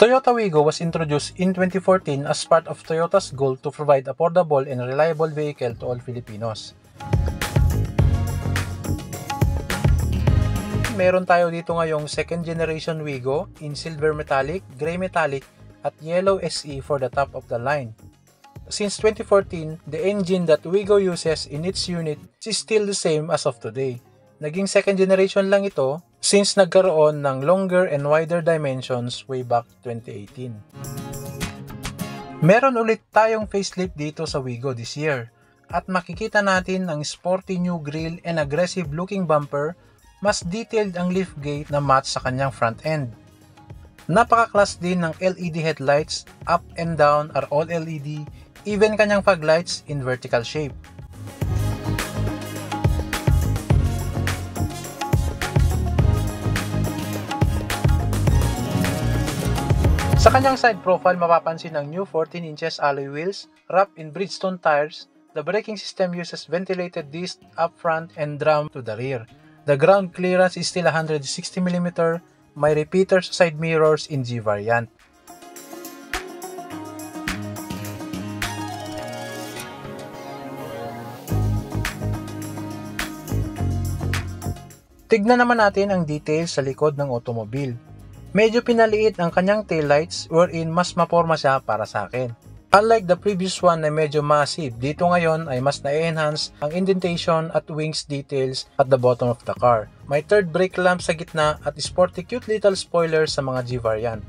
Toyota Wigo was introduced in 2014 as part of Toyota's goal to provide affordable and reliable vehicle to all Filipinos. Meron tayo dito ngayong second generation Wigo in silver metallic, gray metallic, at yellow SE for the top of the line. Since 2014, the engine that Wigo uses in its unit is still the same as of today. Naging second generation lang ito since nagkaroon ng longer and wider dimensions way back 2018. Meron ulit tayong facelift dito sa Wigo this year at makikita natin ang sporty new grille and aggressive looking bumper, mas detailed ang liftgate na match sa kanyang front end. Napaka-class din ng LED headlights, up and down are all LED, even kanyang fog lights in vertical shape. Sa kanyang side profile, mapapansin ang new 14 inches alloy wheels wrapped in Bridgestone tires. The braking system uses ventilated disc up front and drum to the rear. The ground clearance is still 160mm. May repeater sa side mirrors in G variant. Tignan naman natin ang details sa likod ng automobile. Medyo pinaliit ang kanyang taillights wherein mas maporma siya para sa akin. Unlike the previous one na medyo massive, dito ngayon ay mas na-enhance ang indentation at wings details at the bottom of the car. May third brake lamp sa gitna at sporty cute little spoilers sa mga G variant.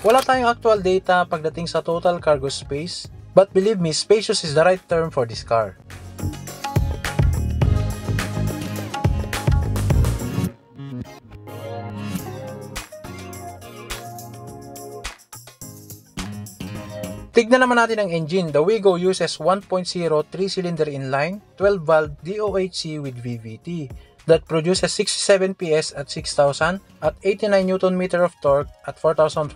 Wala tayong actual data pagdating sa total cargo space, but believe me, spacious is the right term for this car. Tignan naman natin ang engine. The Wigo uses 1.0 3-cylinder inline, 12-valve DOHC with VVT that produces 67 PS at 6,000 at 89 Nm of torque at 4,400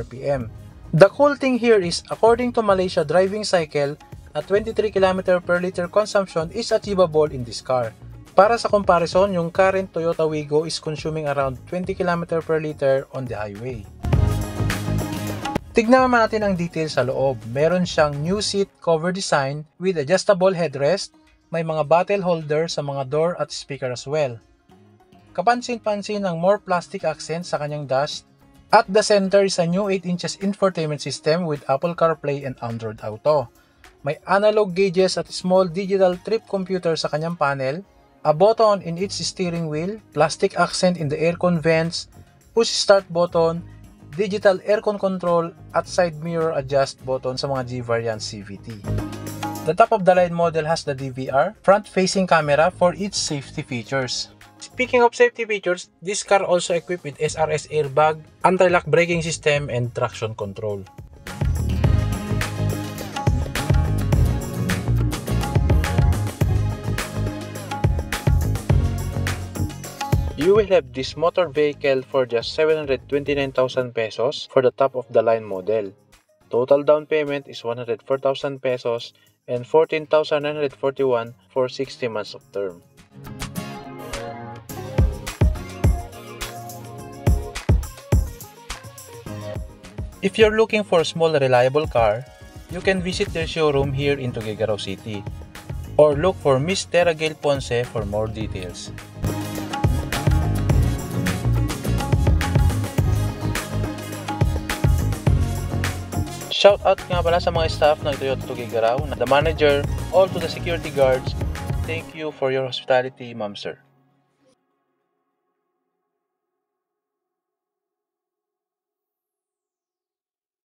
RPM. The cool thing here is, according to Malaysia driving cycle, a 23 km per liter consumption is achievable in this car. Para sa comparison, yung current Toyota Wigo is consuming around 20 km per liter on the highway. Tignan naman natin ang details sa loob. Meron siyang new seat cover design with adjustable headrest. May mga bottle holder sa mga door at speaker as well. Kapansin-pansin ang more plastic accent sa kanyang dash. At the center is a new 8 inches infotainment system with Apple CarPlay and Android Auto. May analog gauges at small digital trip computer sa kanyang panel. A button in each steering wheel, plastic accent in the aircon vents, push start button, digital aircon control at side mirror adjust button sa mga G variant CVT. The top of the line model has the DVR, front-facing camera for its safety features. Speaking of safety features, this car also equipped with SRS airbag, anti-lock braking system, and traction control. You will have this motor vehicle for just 729,000 pesos for the top of the line model. Total down payment is 104,000 pesos and 14,941 for 60 months of term. If you're looking for a small reliable car, you can visit their showroom here in Tuguegarao City or look for Miss Tera Gail Ponce for more details. Shout out nga pala sa mga staff ng Toyota Tuguegarao, the manager, all to the security guards. Thank you for your hospitality, ma'am sir.